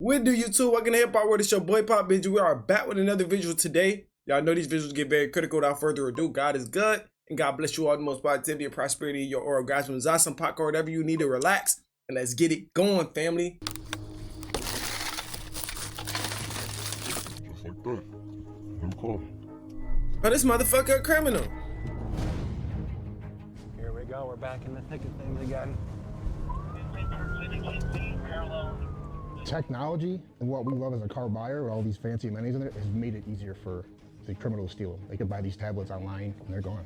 What do YouTube? Welcome to Hip Hop World. It's your boy Papa Benji. We are back with another visual today. Y'all know these visuals get very critical. Without further ado, God is good, and God bless you all the most positivity and prosperity in your oral. Guys, when there's some popcorn, whatever you need to relax, and let's get it going, family. Just like that. New car. Oh, this motherfucker a criminal. Here we go. We're back in the thick of things again. Technology and what we love as a car buyer with all these fancy amenities in it has made it easier for the criminal to steal them. They can buy these tablets online and they're gone.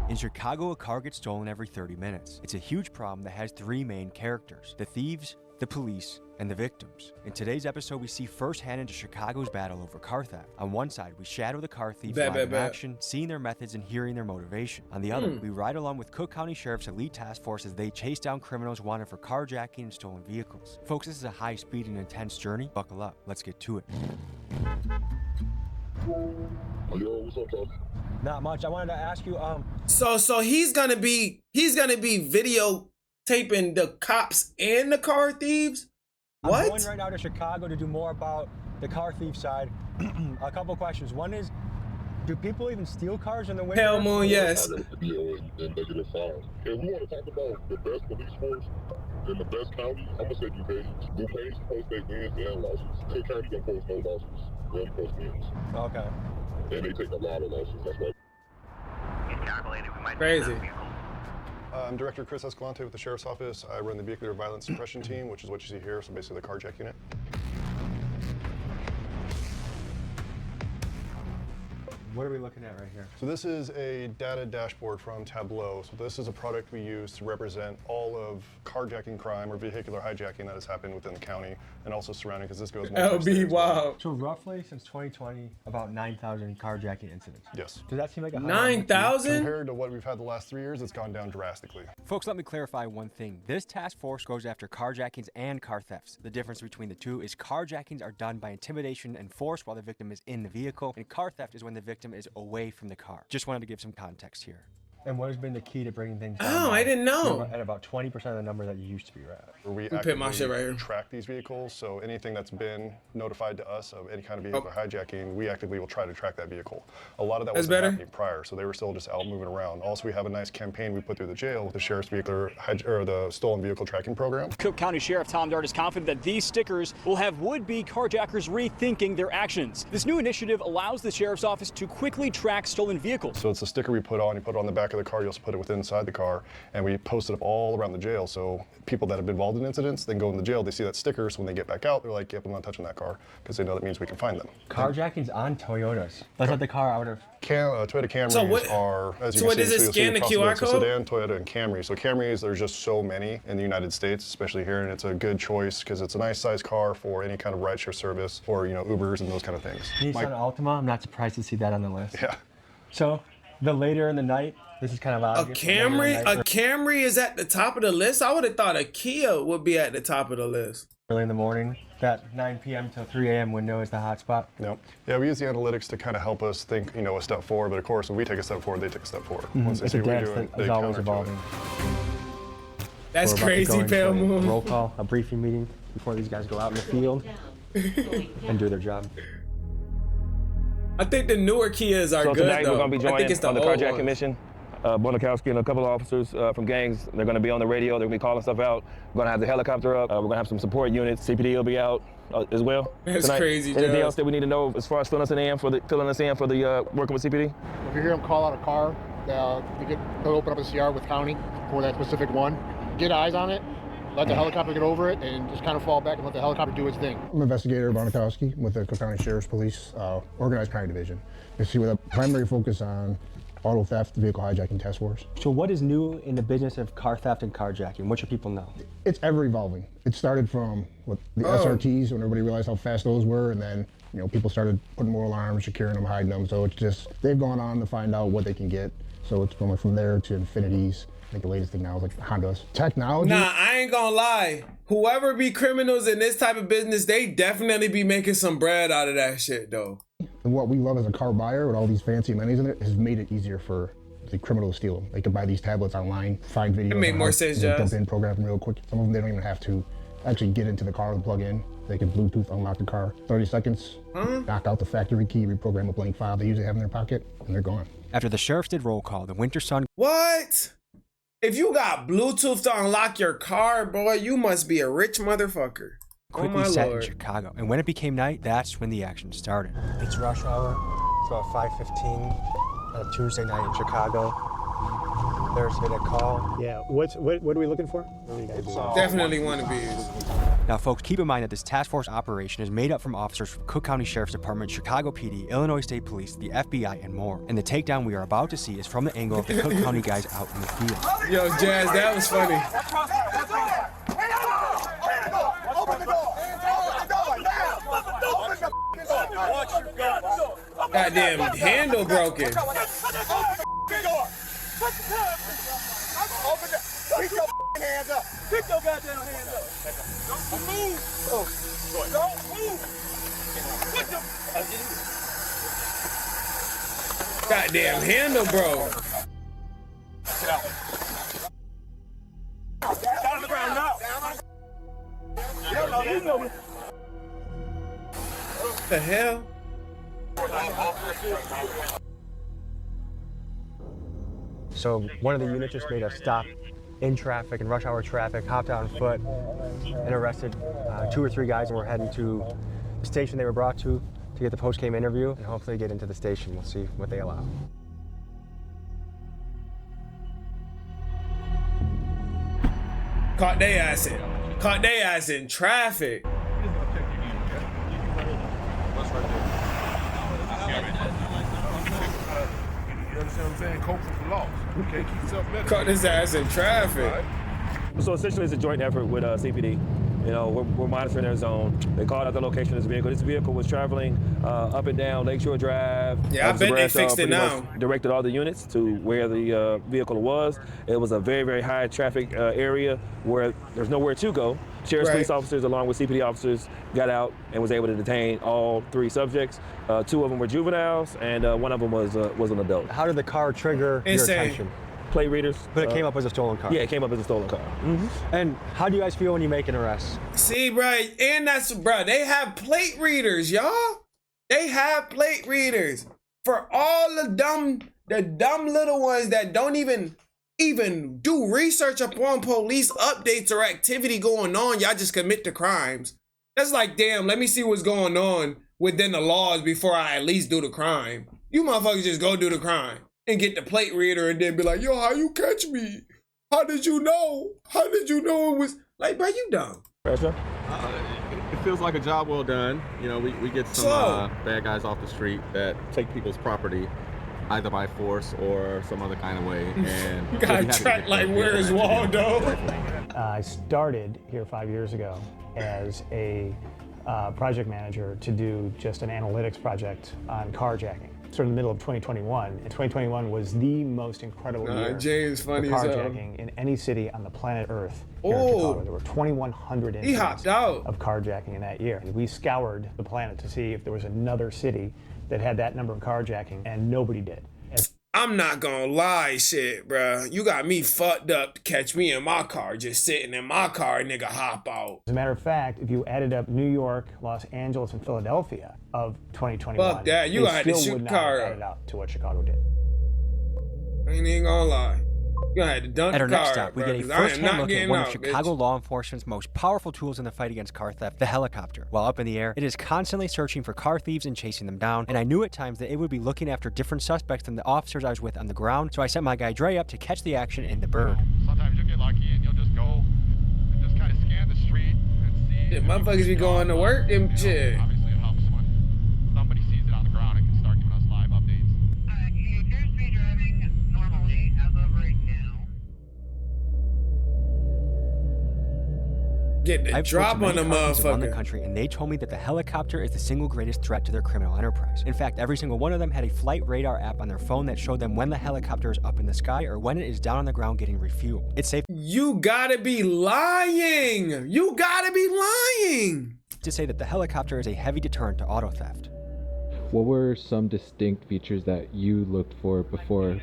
In Chicago, a car gets stolen every 30 minutes. It's a huge problem that has three main characters: the thieves, the police, and the victims. In today's episode, we see firsthand into Chicago's battle over car theft. On one side, we shadow the car thieves live in action, seeing their methods and hearing their motivation. On the other, we ride along with Cook County Sheriff's elite task force as they chase down criminals wanted for carjacking and stolen vehicles. Folks, this is a high-speed and intense journey. Buckle up. Let's get to it. Yo, what's up, Tom? Not much. I wanted to ask you, So he's gonna be videotaping the cops and the car thieves? What? I'm going right now to Chicago to do more about the car thief side. A couple questions. One is, do people even steal cars in the winter? Hell moon, yes. I got a video and negative 5. If we want to talk about the best police force in the best county, I'm gonna say DuPage. DuPage post their wins and losses. Cook County don't post no losses. They only post wins. Okay. And they take a lot of losses. That's why. Crazy. I'm Director Chris Escalante with the Sheriff's Office. I run the Vehicular Violence Suppression Team, which is what you see here, so basically the carjack unit. What are we looking at right here? So this is a data dashboard from Tableau. So this is a product we use to represent all of carjacking crime or vehicular hijacking that has happened within the county and also surrounding, because this goes LB, wow. So roughly since 2020, about 9,000 carjacking incidents. Yes. Does that seem like a high 9,000? Compared to what we've had the last 3 years, it's gone down drastically. Folks, let me clarify one thing. This task force goes after carjackings and car thefts. The difference between the two is carjackings are done by intimidation and force while the victim is in the vehicle, and car theft is when the victim is away from the car. Just wanted to give some context here. And what has been the key to bringing things down? Oh, I didn't know. At about 20% of the number that you used to be at. We put my shit right here. track these vehicles, so anything that's been notified to us of any kind of vehicle hijacking, we actively will try to track that vehicle. A lot of that wasn't happening prior, so they were still just out moving around. Also, we have a nice campaign we put through the jail with the Sheriff's the Stolen Vehicle Tracking Program. Cook County Sheriff Tom Dart is confident that these stickers will have would-be carjackers rethinking their actions. This new initiative allows the Sheriff's Office to quickly track stolen vehicles. So it's a sticker we put on. You put it on the back of the car. You also put it within inside the car, and we post it up all around the jail. So people that have been involved in incidents, then go in the jail. They see that sticker, so when they get back out, they're like, "Yep, I'm not touching that car," because they know that means we can find them. Carjackings on Toyotas. Let's let the car out of. Toyota Camrys are, as you so can see, does it scan the QR code? Sedan, Toyota, and Camry. So Camrys, there's just so many in the United States, especially here, and it's a good choice because it's a nice sized car for any kind of rideshare service or Ubers and those kind of things. Nissan Altima, I'm not surprised to see that on the list. Yeah. So the later in the night, this is kind of obvious. A Camry is at the top of the list? I would have thought a Kia would be at the top of the list. Early in the morning, that 9 p.m. till 3 a.m. window is the hot spot. Yep. Yeah, we use the analytics to kind of help us think, a step forward. But of course, when we take a step forward, they take a step forward. Once they It's see a what we're dance doing, that they is always counter to it. evolving. That's We're about to go crazy, into Pale a Moon. Roll call, a briefing meeting before these guys go out in the field and do their job. I think the newer Kias are So good, tonight though. we're going to be I think it's joining the on the old carjacking one. mission. Bonakowski and a couple of officers from gangs, they're going to be on the radio. They're going to be calling stuff out. We're going to have the helicopter up. We're going to have some support units. CPD will be out as well. That's tonight. crazy, Anything Joe. else that we need to know as far as filling us in for the working with CPD? If you hear them call out a car, they'll open up a CR with county for that specific one. Get eyes on it, let the helicopter get over it, and just kind of fall back and let the helicopter do its thing. I'm investigator Bodycam with the Cook County Sheriff's Police Organized Crime Division. You see, with a primary focus on auto theft, vehicle hijacking task force. So what is new in the business of car theft and carjacking? What should people know? It's ever evolving. It started from the SRTs when everybody realized how fast those were, and then people started putting more alarms, securing them, hiding them. So it's just, they've gone on to find out what they can get. So it's going from there to Infinities. I think the latest thing now is like Hondas. Technology. Nah, I ain't gonna lie. Whoever be criminals in this type of business, they definitely be making some bread out of that shit, though. And what we love as a car buyer with all these fancy amenities in it has made it easier for the criminals steal them. They can buy these tablets online, find videos. It made more sense, Jazz. Jump in, program them real quick. Some of them, they don't even have to actually get into the car and plug in. They can Bluetooth unlock the car. 30 seconds, knock out the factory key, reprogram a blank file they usually have in their pocket, and they're gone. After the sheriffs did roll call, the winter sun... What? If you got Bluetooth to unlock your car, boy, you must be a rich motherfucker. quickly set in Chicago. And when it became night, that's when the action started. It's rush hour. It's about 5:15 on a Tuesday night in Chicago. There's been a call. Yeah, what are we looking for? Definitely wannabes. Now, folks, keep in mind that this task force operation is made up from officers from Cook County Sheriff's Department, Chicago PD, Illinois State Police, the FBI, and more. And the takedown we are about to see is from the angle of the Cook County guys out in the field. Yo, Jazz, that was funny. Goddamn handle broken. Pick your hands up. Pick your goddamn hands up. Don't move. Don't move. Goddamn handle broke. Down on the ground now. What the hell? So one of the units just made a stop in traffic, in rush hour traffic, hopped out on foot and arrested 2 or 3 guys, and we're heading to the station they were brought to get the post-game interview and hopefully get into the station. We'll see what they allow. Caught they ass in traffic. Caught his ass in traffic. So essentially it's a joint effort with CPD. You know, we're monitoring their zone. They called out the location of this vehicle. This vehicle was traveling up and down Lakeshore Drive. Yeah, I bet they fixed it now. Directed all the units to where the vehicle was. It was a very, very high traffic area where there's nowhere to go. Sheriff's police officers along with CPD officers got out and was able to detain all 3 subjects. 2 of them were juveniles and one of them was an adult. How did the car trigger your attention? Plate readers. But it came up as a stolen car. Yeah, it came up as a stolen car. Mm-hmm. And how do you guys feel when you make an arrest? See, bro, and they have plate readers, y'all. They have plate readers for all the dumb little ones that don't even do research upon police updates or activity going on. Y'all just commit the crimes. That's like, damn, let me see what's going on within the laws before I at least do the crime. You motherfuckers just go do the crime and get the plate reader and then be like, yo, how you catch me? How did you know? How did you know it was? Like, bro, you dumb. It feels like a job well done. You know, we get some bad guys off the street that take people's property either by force or some other kind of way. And got tracked like, where is Waldo? I started here 5 years ago as a project manager to do just an analytics project on carjacking. Sort of in the middle of 2021, and 2021 was the most incredible year James funny for carjacking in any city on the planet Earth. Here in Chicago. There were 2,100 incidents of carjacking in that year. And we scoured the planet to see if there was another city that had that number of carjacking, and nobody did. I'm not gonna lie, shit, bro. You got me fucked up to catch me in my car, just sitting in my car, nigga, hop out. As a matter of fact, if you added up New York, Los Angeles, and Philadelphia of 2021, fuck that, you had to shoot car up. Added up to what Chicago did. I ain't even gonna lie. You had to dunk At our the next car stop, up, we bro, get a 'cause I am first-hand not look at getting one out, of Chicago bitch. law enforcement's most powerful tools in the fight against car theft, the helicopter. While up in the air, it is constantly searching for car thieves and chasing them down, and I knew at times that it would be looking after different suspects than the officers I was with on the ground, so I sent my guy Dre up to catch the action in the bird. Sometimes you'll get lucky and you'll just go and just kind of scan the street and see. Yeah, motherfuckers be going to work, them shit. Obviously it helps when somebody sees it on the ground and can start giving us live updates. He appears to be driving normally as of right now. Get the drop on the motherfucker. Around the country, and they told me that the helicopter is the single greatest threat to their criminal enterprise. In fact, every single one of them had a flight radar app on their phone that showed them when the helicopter is up in the sky or when it is down on the ground getting refueled. It's safe. You gotta be lying. You gotta be lying. To say that the helicopter is a heavy deterrent to auto theft. What were some distinct features that you looked for before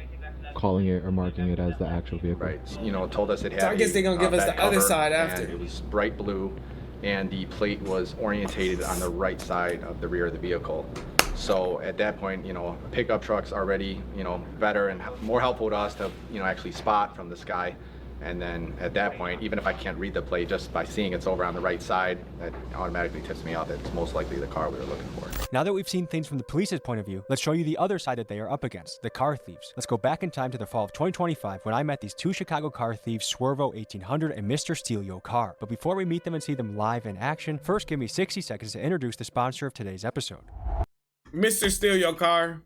calling it or marking it as the actual vehicle. Right. You know, told us it had. So I guess they're gonna give us the other side after. It was bright blue, and the plate was orientated on the right side of the rear of the vehicle. So at that point, you know, pickup truck's already, you know, better and more helpful to us to, you know, actually spot from the sky. And then at that point, even if I can't read the plate, just by seeing it's over on the right side, that automatically tips me off that it's most likely the car we were looking for. Now that we've seen things from the police's point of view, let's show you the other side that they are up against, the car thieves. Let's go back in time to the fall of 2025 when I met these two Chicago car thieves, Swervo 1800 and Mr. Steal Yo Car. But before we meet them and see them live in action, first give me 60 seconds to introduce the sponsor of today's episode. Mr. Steal Your Car.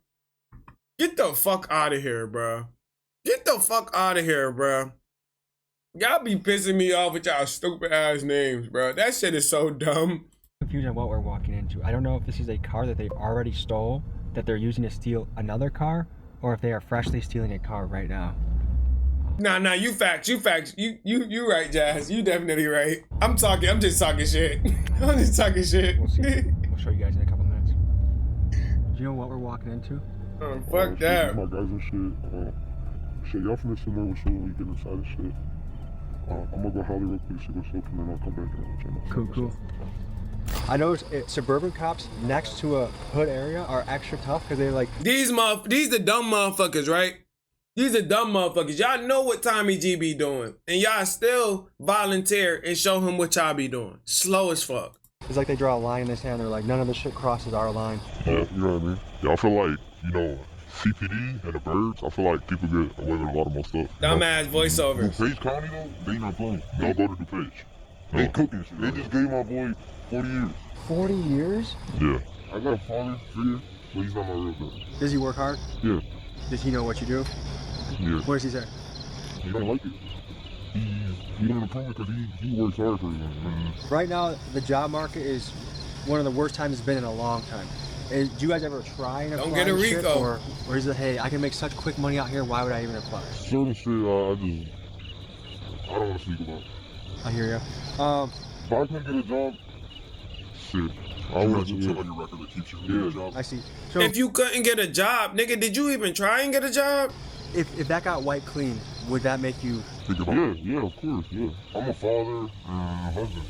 Get the fuck out of here, bro. Get the fuck out of here, bro. Y'all be pissing me off with y'all stupid ass names, bro. That shit is so dumb. Confused on what we're walking into. I don't know if this is a car that they've already stole, that they're using to steal another car, or if they are freshly stealing a car right now. Nah, you facts. You right, Jazz. You definitely right. I'm just talking shit. I'm just talking shit. We'll see. We'll show you guys in a couple minutes. Do you know what we're walking into? Oh, fuck that. My guys and shit. Y'all finna sit there with you when we get inside and shit. I'm gonna go holler real quick, see what's up, and then I'll come back and Cool. I noticed suburban cops next to a hood area are extra tough because they're like... These the dumb motherfuckers, right? These are dumb motherfuckers. Y'all know what Tommy G be doing. And y'all still volunteer and show him what y'all be doing. Slow as fuck. It's like they draw a line in the sand. They're like, none of this shit crosses our line. You know what I mean? Yeah, I feel like, you know, CPD and the birds, I feel like people get away with a lot of more stuff. Dumbass voiceovers. DuPage County, though, they not playing. Y'all go to DuPage. They cooking shit. They just gave my boy 40 years. 40 years? Yeah. I got a father figure, but he's not my real dad. Does he work hard? Yeah. Does he know what you do? Yeah. What does he say? He don't like it. He don't approve it because he works hard for it. Right now, the job market is one of the worst times it's been in a long time. Do you guys ever try and apply? Don't get a Rico. Or is it, hey, I can make such quick money out here, why would I even apply? Certain shit, I don't want to speak about. I hear ya. If I can get a job, shit, I would just put on your record that keeps you from getting a job. I see. So if you couldn't get a job, nigga, did you even try and get a job? If that got wiped clean, would that make you... Yeah, of course, yeah. I'm a father and a husband.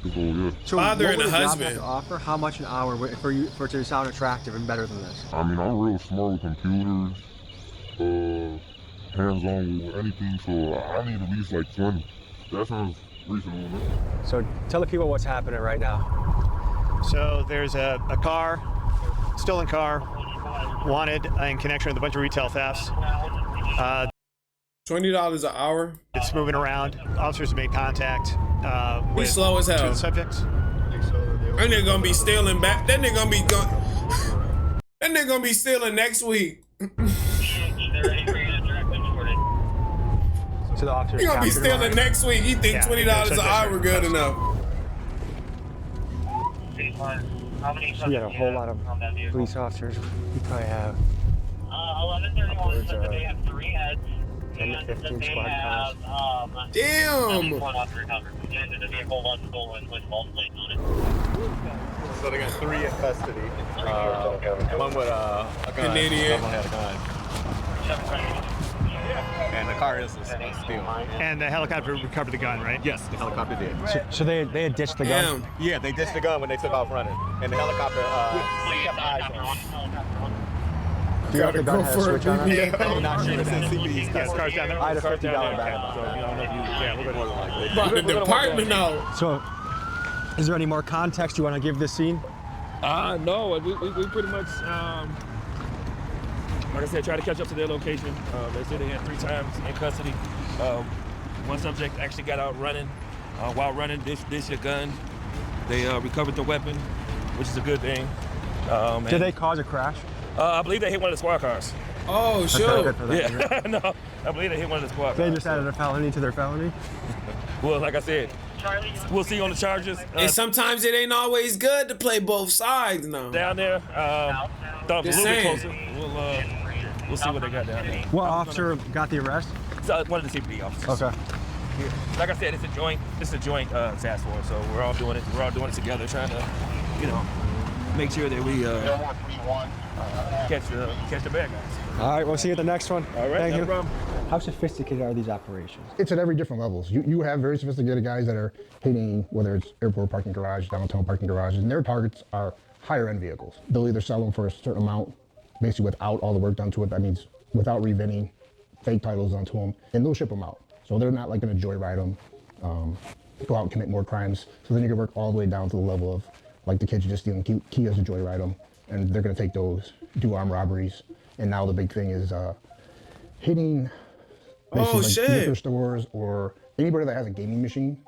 So, yeah. So father and a husband. What would a job have to offer? How much an hour for it to sound attractive and better than this? I mean, I'm real smart with computers, hands-on with anything, so I need at least like 20. That sounds reasonable, man. So tell the people what's happening right now. So there's a car, stolen car, wanted in connection with a bunch of retail thefts. $20 an hour. It's moving around. Officers have made contact We slow as hell. two of the subjects. And they're gonna be stealing back. Then they're gonna be Then they're gonna be stealing next week. So the officers. You're gonna be stealing next week. You think $20 an hour good enough? So we got a whole lot of police officers. We probably have 11:31 they have 3 heads. 10 to 15 squad cars. Damn! So they got 3 in custody. One with a gun. Canadian. One had a gun. And the car is a steal. And the helicopter recovered the gun, right? Yes, the helicopter did. So they had ditched the gun? Yeah, they ditched the gun when they took off running. And the helicopter kept eyes on it. Do you have the gun had a switch on it? I'm not sure. It's in CPD's Yes, car's down there. I had a $50 back. So, you know, we're going to like By the department now. So, is there any more context you want to give this scene? No, we pretty much, like I said, try to catch up to their location. They said they had 3 times in custody. One subject actually got out running. While running, ditched a gun. They recovered the weapon, which is a good thing. Did they cause a crash? I believe they hit one of the squad cars. Oh, sure. Yeah, no, I believe they hit one of the squad cars. They just added a felony to their felony? Well, like I said, we'll see on the charges. And sometimes it ain't always good to play both sides now. Down there, thought it was a little bit closer. We'll see what they got down there. What officer got the arrest? So, one of the CPD officers. Okay. Like I said, it's a joint task force, so we're all doing it. We're all doing it together, trying to, make sure that we catch the bad guys. All right, we'll see you at the next one. All right, Thank no you. problem. How sophisticated are these operations? It's at every different levels. You have very sophisticated guys that are hitting, whether it's airport parking garage, downtown parking garages, and their targets are higher end vehicles. They'll either sell them for a certain amount, basically without all the work done to it. That means without reventing, fake titles onto them, and they'll ship them out. So they're not like gonna joyride them, go out and commit more crimes. So then you can work all the way down to the level of like the kids just stealing Kias to joyride them, and they're gonna take those, do armed robberies, and now the big thing is hitting like liquor stores or anybody that has a gaming machine.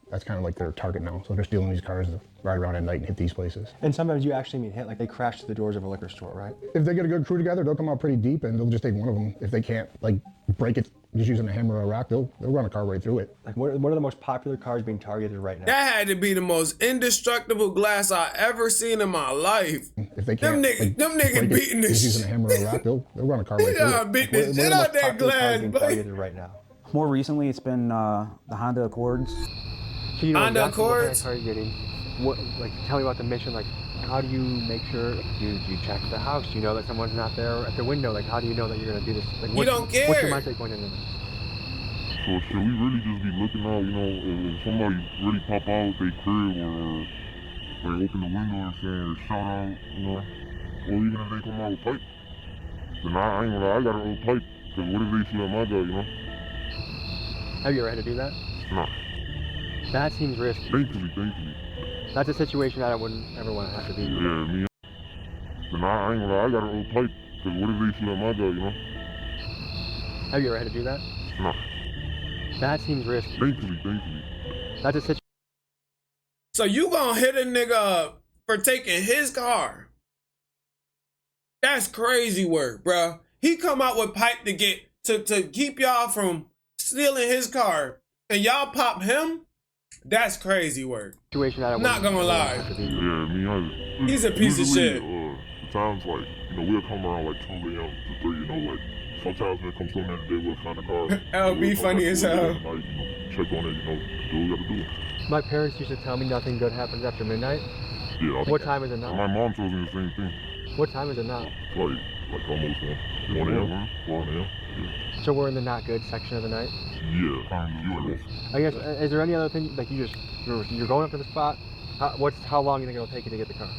That's kind of like their target now. So they're stealing these cars to ride around at night and hit these places. And sometimes you actually mean hit, like they crash to the doors of a liquor store, right? If they get a good crew together, they'll come out pretty deep and they'll just take one of them. If they can't like break it just using a hammer or a rock, they'll run a car right through it. Like what are the most popular cars being targeted right now? That had to be the most indestructible glass I ever seen in my life. If they can't, them niggas beating this using a hammer or a rock, they'll run a car right through it. Beat the shit out that glass, targeted right now. More recently, it's been the Honda Accords. So you know Honda exactly what kind Accords? of car you're getting. What, like, tell me about the mission. Like, how do you make sure? Do you check the house? Do you know that someone's not there at the window? Like, how do you know that you're gonna do this? Like, You don't care. What's your mindset going into this? So should we really just be looking out, if somebody really pop out they crib or like open the window and say shout out, or even if they come out with pipe. Then I ain't gonna lie, I got an old pipe, cause what if they shoot at my dog, Have you ever had to do that? Nah. That seems risky. Thankfully. That's a situation that I wouldn't ever want to have to be in. Yeah, me. Then I ain't gonna lie, I got an old pipe, cause what if they shoot at my dog, Have you ever had to do that? Nah. That seems risky. Thankfully. That's a situation. So you gonna hit a nigga up for taking his car? That's crazy work, bro. He come out with pipe to keep y'all from stealing his car, and y'all pop him? That's crazy work. Situation that I Not gonna lie. Yeah, me either. He's a piece of shit. Sometimes, like, we'll come around like 2 a.m. to 3, like, sometimes when it comes to the day, we'll find a car. LB funny as hell. Check on it, do what we gotta do. My parents used to tell me nothing good happens after midnight. Yeah. What time is it now? My mom tells me the same thing. What time is it now? Like almost 1 a.m. 1 a.m. Yeah. So we're in the not good section of the night? Yeah. I guess, is there any other thing, like you're going up to the spot? How long do you think it'll take you to get the car?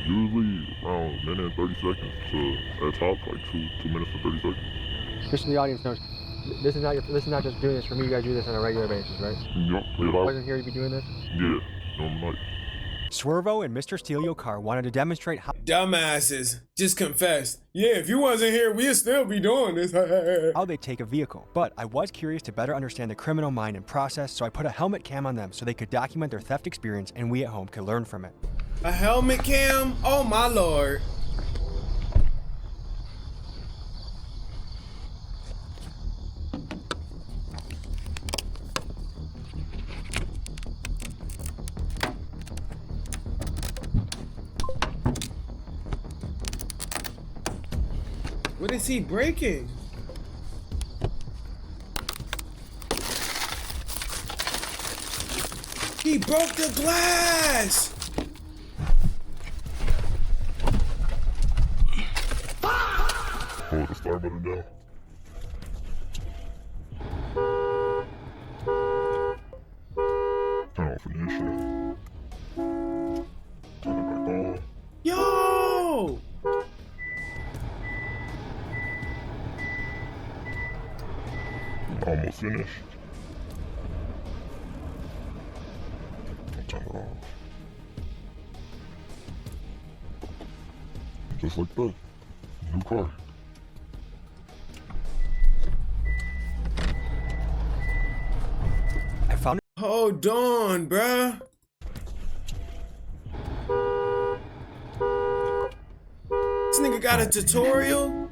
Usually around a minute and 30 seconds to, at top, like 2 minutes and 30 seconds. Just so the audience knows, this is not just doing this for me, you guys do this on a regular basis, right? Yep. If I wasn't here, you'd be doing this? Yeah, no, Swervo and Mr. Steal Your Car wanted to demonstrate how dumbasses just confessed. Yeah, if you wasn't here, we'd still be doing this. how they take a vehicle. But I was curious to better understand the criminal mind and process, so I put a helmet cam on them so they could document their theft experience and we at home could learn from it. A helmet cam? Oh my lord. What is he breaking? He broke the glass! Hold the star button down. Turn off ignition. Turn it back on. Yo! Almost finished. Turn it off. Just like that. New car. I found it. Hold on, bruh. This nigga got a tutorial?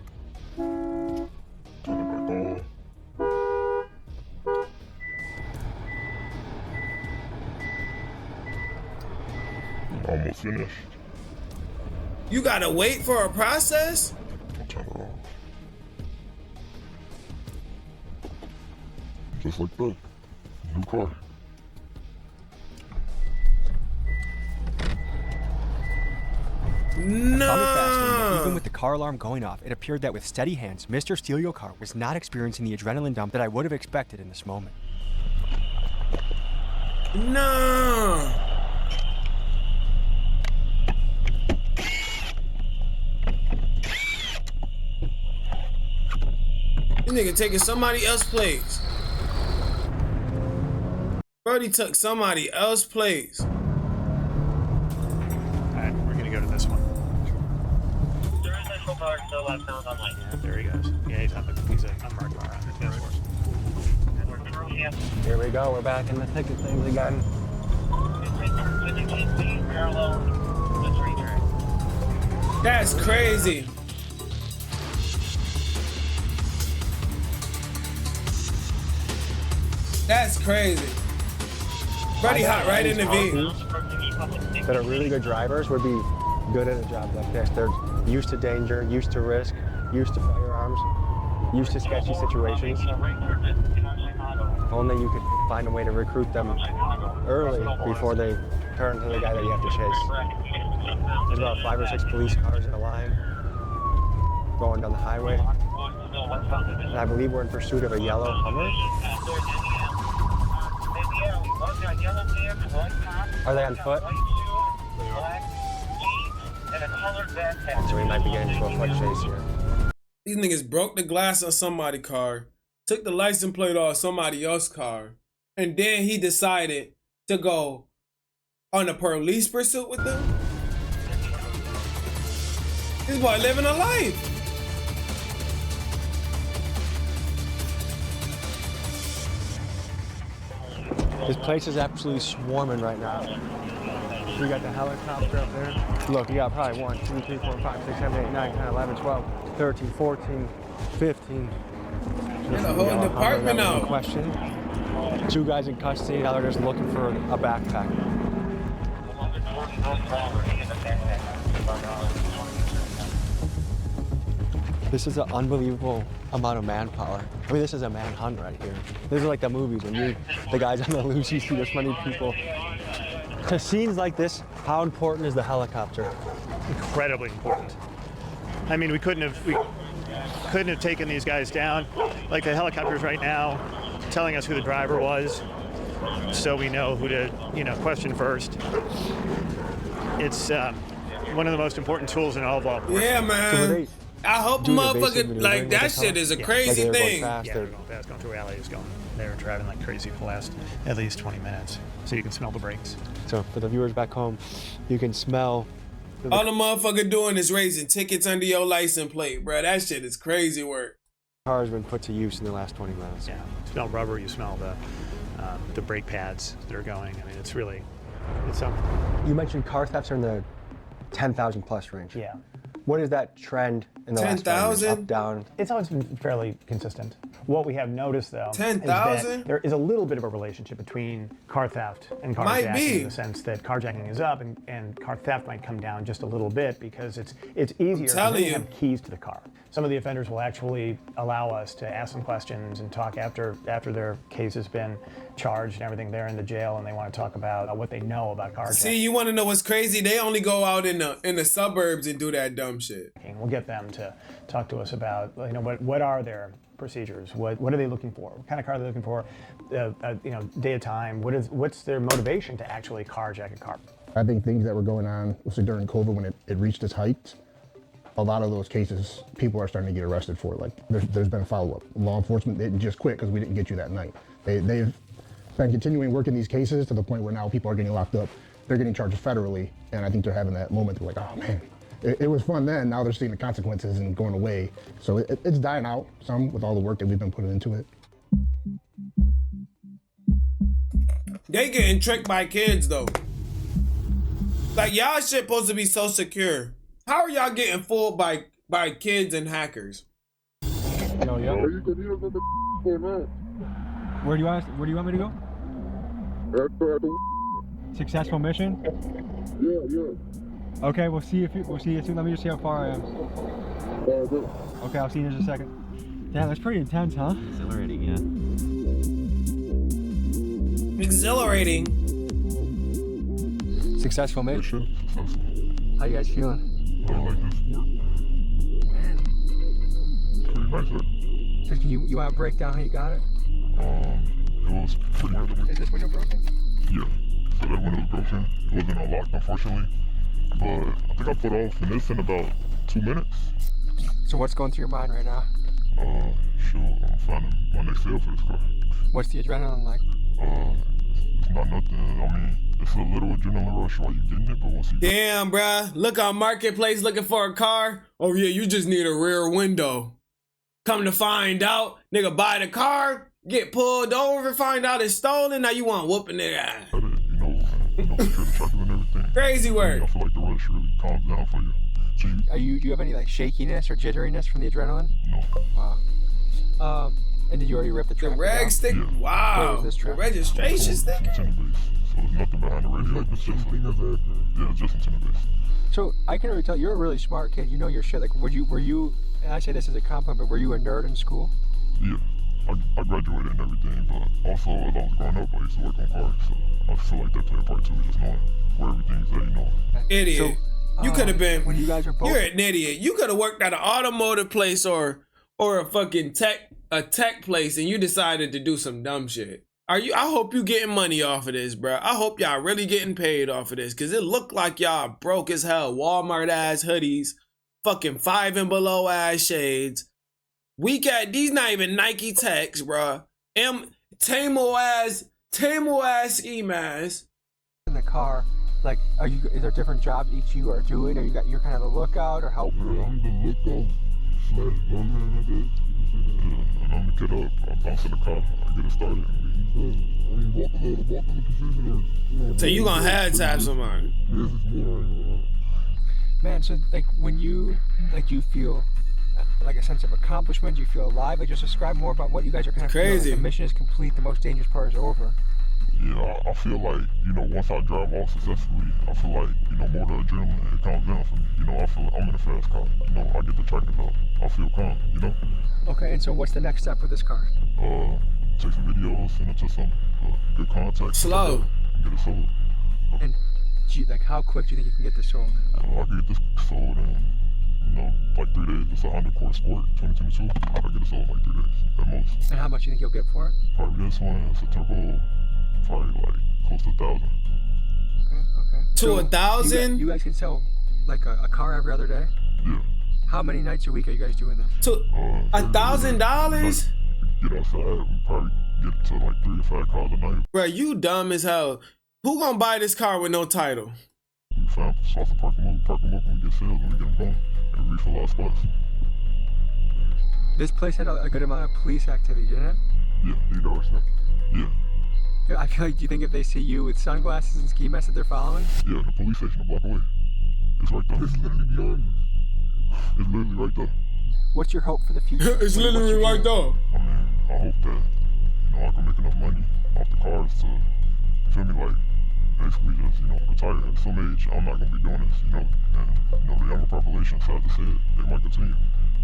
Almost finished. You gotta wait for a process? Turn it off. Just like that. New car. I found it fascinating that even with the car alarm going off, it appeared that with steady hands, Mr. Steal Your Car was not experiencing the adrenaline dump that I would have expected in this moment. No. This nigga taking somebody else's place. Brody took somebody else's place. Alright, we're gonna go to this one. Yeah, there he goes. Yeah, he's unmarked car on the task force. Here we go. We're back in the thick of things again. That's crazy. That's crazy. Brody hot right in the V. That are really good drivers would be good at a job like this. They're used to danger, used to risk, used to firearms, used to sketchy situations. If only you could find a way to recruit them early before they turn to the guy that you have to chase. There's about 5 or 6 police cars in a line going down the highway. And I believe we're in pursuit of a yellow Hummer. Are they on foot? So we might be getting into a foot chase here. These niggas broke the glass on somebody's car, took the license plate off somebody else's car, and then he decided to go on a police pursuit with them? This boy living a life. This place is absolutely swarming right now. We got the helicopter up there. Look, you got probably 1, 2, 3, 4, 5, 6, 7, 8, 9, 10, 11, 12, 13, 14, 15. Get a whole department out. Question. 2 guys in custody, now they're just looking for a backpack. This is an unbelievable amount of manpower. I mean, this is a manhunt right here. This is like the movies when the guys on the loose, you see this many people. To scenes like this, how important is the helicopter? Incredibly important. I mean, we couldn't have taken these guys down. Like the helicopters right now, telling us who the driver was, so we know who to, question first. It's one of the most important tools in all of law enforcement. Yeah, man. I hope motherfucker, like, that shit is a crazy thing. Yeah, they're going fast, going through alleys, they were driving like crazy for the last at least 20 minutes. So you can smell the brakes. So for the viewers back home, you can smell. All the motherfucker doing is raising tickets under your license plate, bro. That shit is crazy work. The car has been put to use in the last 20 minutes. Yeah, you smell rubber, you smell the brake pads that are going. I mean, it's something. You mentioned car thefts are in the 10,000 plus range. Yeah. What is that trend in the last 10 years? Up, down? It's always been fairly consistent. What we have noticed, though, 10,000? There is a little bit of a relationship between car theft and carjacking in the sense that carjacking is up and car theft might come down just a little bit because it's easier because they have keys to the car. Some of the offenders will actually allow us to ask them questions and talk after their case has been charged and everything. They're in the jail and they want to talk about what they know about carjacking. See, you want to know what's crazy? They only go out in the suburbs and do that dumb shit. And we'll get them to talk to us about what are their procedures? What are they looking for? What kind of car are they looking for? Day of time. What's their motivation to actually carjack a car? I think things that were going on, also during COVID when it reached its height, a lot of those cases, people are starting to get arrested for it. Like there's been a follow-up. Law enforcement didn't just quit because we didn't get you that night. They've been continuing working these cases to the point where now people are getting locked up. They're getting charged federally, and I think they're having that moment. They're like, oh man, it was fun then. Now they're seeing the consequences and going away. So it's dying out some with all the work that we've been putting into it. They getting tricked by kids though. Like y'all shit supposed to be so secure. How are y'all getting fooled by kids and hackers? Yo. Where do you want me to go? Successful mission? Yeah. Okay, we'll see you soon. Let me just see how far I am. Okay, I'll see you in just a second. Damn, that's pretty intense, huh? Exhilarating, yeah. Exhilarating. Successful mission. How you guys feeling? thing like this work. Pretty nice, right? So you want to break down how you got it? It was pretty hard to win. Is this window broken? Yeah. So that window was broken. It wasn't unlocked, unfortunately. But I think I put off in this in about 2 minutes. So what's going through your mind right now? Sure, I'm finding my next sale for this car. What's the adrenaline like? It's not nothing. I mean, it's a little adrenaline rush while you're getting it, but once you... Damn, bruh. Look on Marketplace looking for a car. Oh, yeah, you just need a rear window. Come to find out, nigga buy the car, get pulled over, find out it's stolen. Now you want whooping their ass. Crazy work. I feel like the rush really calms down for you. So Do you have any like shakiness or jitteriness from the adrenaline? No. Wow. And did you already rip the track? The rag stick? Yeah. Wow. The registration stick? It's in the base. So there's nothing behind the radio. Like the same thing as that. Yeah, it's just in the base. So I can already tell you're a really smart kid. You know your shit. Like, were you? And I say this as a compliment, but were you a nerd in school? Yeah. I graduated and everything, but also as I was growing up, I used to work on cars, so I feel like that played a part too, just knowing where everything's at, you know. Idiot. So, you could have been. When you guys are both. You're an idiot. You could have worked at an automotive place or a fucking tech place, and you decided to do some dumb shit. I hope you getting money off of this, bro. I hope y'all really getting paid off of this, cause it looked like y'all broke as hell. Walmart ass hoodies, fucking 5 and below ass shades. These not even Nike Techs, bro. Tamo ass ski mask. In the car, like, is there different jobs each you are doing? Or you're kind of the lookout or help? Yeah, I'm the lookout slash gunman, I guess. And I'm the kid up. I bounce in the car. I get it started. Walk in the position. So you gonna have to have somebody. Yes, it's more. Man, so like when you feel like a sense of accomplishment, you feel alive. Like just describe more about what you guys are kind of crazy. Feeling. The mission is complete. The most dangerous part is over. Yeah, I feel like, you know, once I drive off successfully, I feel like, you know, more the adrenaline, it calms down for me. You know, I feel like I'm in a fast car. You know, I get the tracking out. I feel calm, you know? Okay, and so what's the next step for this car? Take some videos, send it to some good contacts. Slow. Get it sold. And like how quick do you think you can get this sold? I can get this sold in, you know, like 3 days. It's a Honda Accord Sport 2022. I can get it sold in like 3 days at most. And how much do you think you'll get for it? Probably this one, it's a turbo, probably like close to 1,000. Okay. To 1,000? You guys can sell like a car every other day? Yeah. How many nights a week are you guys doing this? To $1,000? Get outside and probably get to like 3 to 5 cars a night. Bro, you dumb as hell. Who gonna buy this car with no title? We find spots to park them up when we get sales, when we get them going, and refill our spots. This place had a good amount of police activity, didn't it? Yeah, you know it's not. Yeah. I feel like, do you think if they see you with sunglasses and ski masks that they're following? Yeah, the police station a block away. It's right there. It's literally behind us. It's literally right there. What's your hope for the future? It's literally right there. I mean, I hope that, you know, I can make enough money off the cars to, you feel me, like, basically just, you know, retire at some age. I'm not going to be doing this, you know, and, you know, the younger population, sad to say it, they might continue.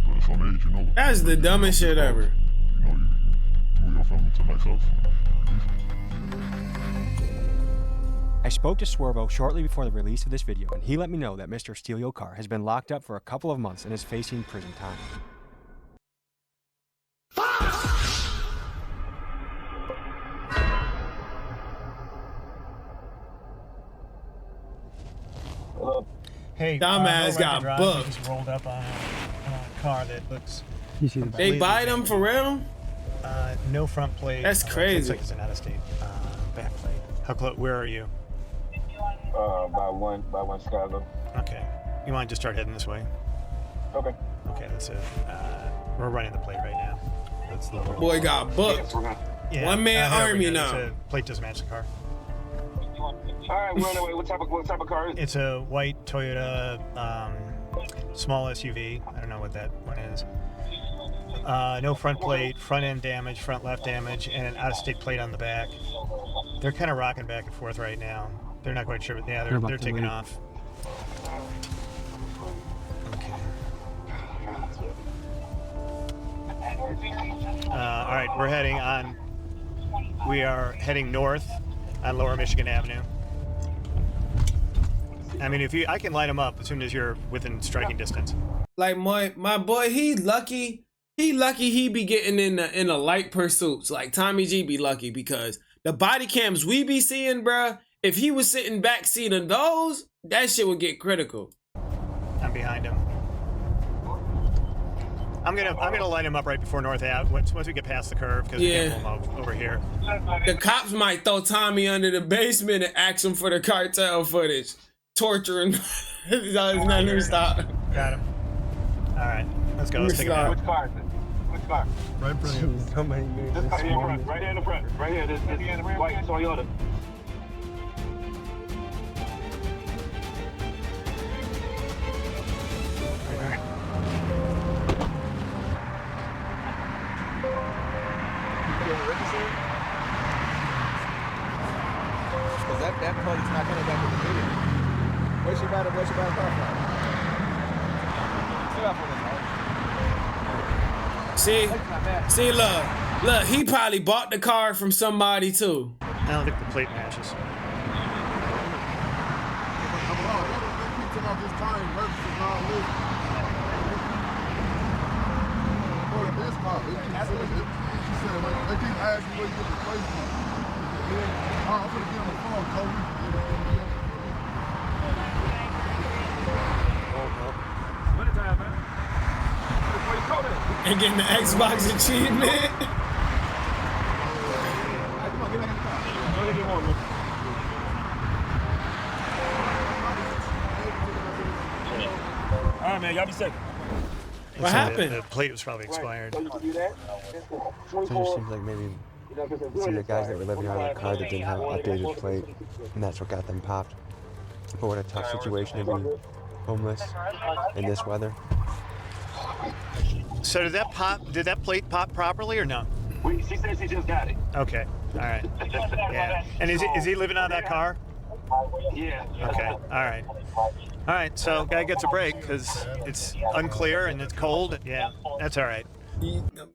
But at some age, you know. That's the dumbest shit ever. You know, you move your family to a nice house. I spoke to Swervo shortly before the release of this video, and he let me know that Mr. Steal Your Car has been locked up for a couple of months and is facing prison time. Hey, dumbass got booked. Just rolled up on a car that looks. They buy them for real? No front plate. That's crazy. Looks like it's an out-of-state back plate. How close? Where are you? By one Chicago. Okay. You want to just start heading this way? Okay. Okay, that's it. We're running the plate right now. That's the boy got booked. Yeah, One man army now. The plate doesn't match the car. All right, we're on the way. What type of car is it? It's a white Toyota small SUV. I don't know what that one is. No front plate, front end damage, front left damage, and an out-of-state plate on the back. They're kind of rocking back and forth right now. They're not quite sure, but yeah, they're taking off. Okay. All right, we are heading north on Lower Michigan Avenue. I mean, I can light him up as soon as you're within striking distance. Like my boy, he lucky. He be getting in the light pursuits. Like Tommy G be lucky because the body cams we be seeing, bruh. If he was sitting backseat of those, that shit would get critical. I'm behind him. I'm gonna light him up right before North Ave once we get past the curve because we can't pull him over here. The cops might throw Tommy under the basement and ask him for the cartel footage, torturing. Let me stop. Got him. All right, let's go. Let's take it out. Which car is it? Which car? Right in front of you. So many minutes. This car here in front. Right here in the front. Right here. This white Toyota. Because that part is not coming back in the video. Where's your battle car from? See, look, he probably bought the car from somebody too. I don't think the plate matches. And getting the Xbox achievement. All right, man, y'all be safe. What happened? The plate was probably expired. So it just seems like maybe it's the guys that were living out of the car that didn't have an updated plate, and that's what got them popped. But what a tough situation to be homeless in this weather. So did that plate pop properly or no? She said she just got it. Okay. All right. Yeah. And is he living out of that car? Yeah. Okay. All right. All right. So guy gets a break because it's unclear and it's cold. Yeah. That's all right.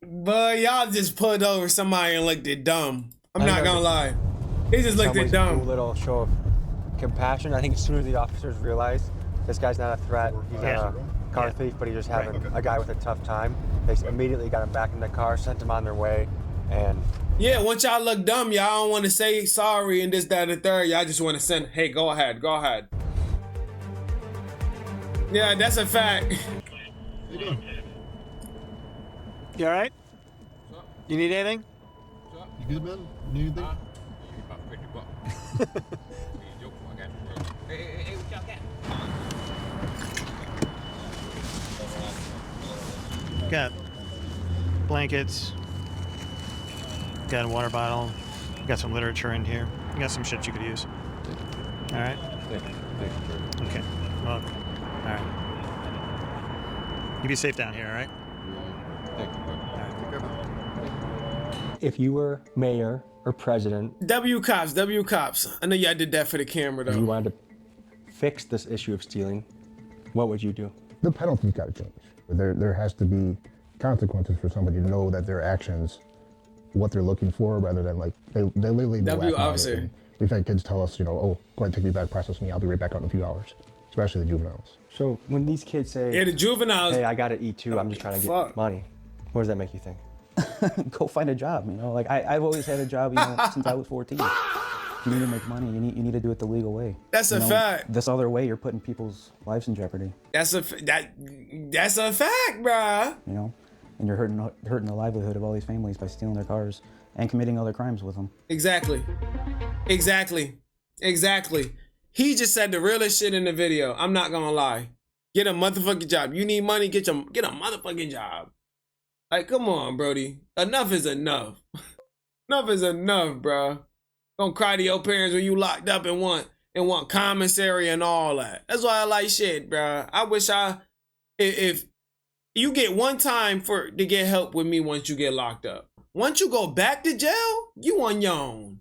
But y'all just pulled over somebody and looked at dumb. I'm not gonna lie. He just looked at dumb. A little show of compassion. I think as soon as the officers realized this guy's not a threat, he's not a car thief, but he's just having a guy with a tough time. They immediately got him back in the car, sent him on their way, and yeah, once y'all look dumb, y'all don't want to say sorry and this, that, and the third. Y'all just want to send, hey, go ahead. Yeah, that's a fact. You all right? You need anything? You good, man? You need anything? Hey, what y'all got? Got blankets, got a water bottle, got some literature in here. You got some shit you could use. All right? Okay. Well, all right. You be safe down here, all right? if you were mayor or president, W cops. I know y'all did that for the camera though. and you wanted to fix this issue of stealing, what would you do? The penalty's got to change. There has to be consequences for somebody to know that their actions, what they're looking for, rather than like they literally W officer. We've had kids tell us, oh, go ahead and take me back, process me, I'll be right back out in a few hours. Especially the juveniles. So when these kids say, yeah, the juveniles, hey, I gotta eat too, I'm just trying to get money, what does that make you think? Go find a job, like I've always had a job, since I was 14. You need to make money, you need to do it the legal way. That's a fact. This other way, you're putting people's lives in jeopardy. That's a fact, bruh. And you're hurting the livelihood of all these families by stealing their cars and committing other crimes with them. Exactly. He just said the realest shit in the video. I'm not gonna lie. Get a motherfucking job. You need money, get a motherfucking job. Like, come on, Brody. Enough is enough. Enough is enough, bruh. Don't cry to your parents when you locked up and want commissary and all that. That's why I like shit, bruh. I wish if you get one time to get help with me once you get locked up. Once you go back to jail, you on your own.